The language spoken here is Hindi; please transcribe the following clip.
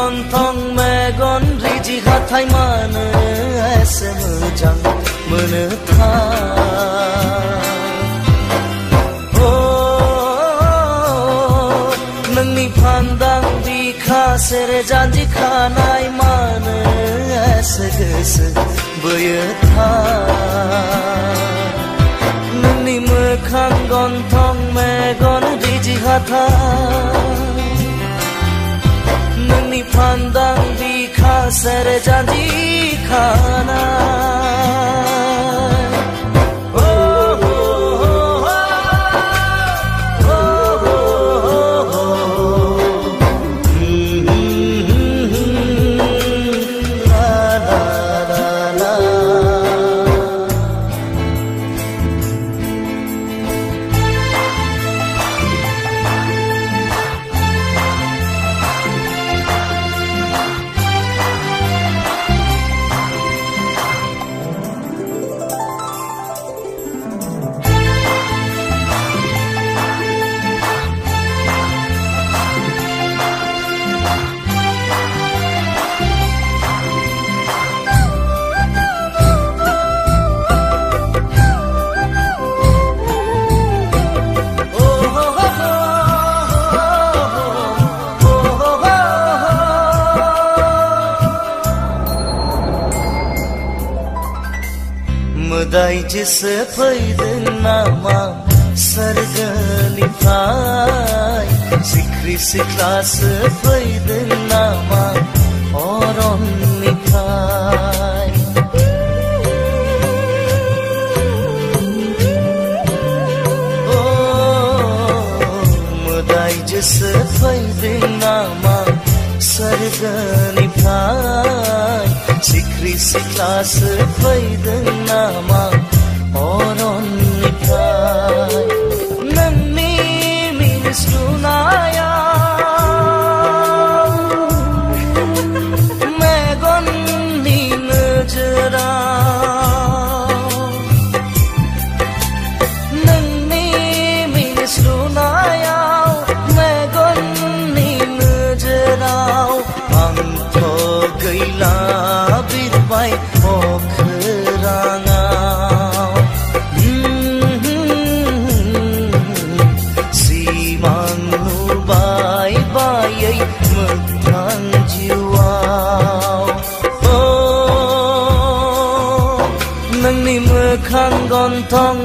गन्थं मेगन रिजि हाथाय मानो एसे मोजां मोनोथाय नोंनि फान्दां बिखा सेरे जानजि खानाय मानो एसे गोसो बोयोथाय नोंनि मोखां गन्थं मेगन रिजि हाथाय नोंनि फान्दां बिखा सेरे जानजि खानाय मोदाय जेसे फैदों नामा सोरगोनिफ्राय सिख्रि सिख्लासो फैदों नामा अरननिफ्राय मोदाय जेसे फैदों नामा सोरगोनिफ्राय सिख्रि सिख्लासो फैदों नामा अरननिफ्राय नोंनि मिनिस्लुनायाव मेगननि नोजोराव नोंनि मिनिस्लुनायाव मेगननि नोजोराव आंथ' गैला बिरबाय अख्राङाव सिमां नुबाय बायै मोगथां जिउआव नोंनि मोखां गन्थं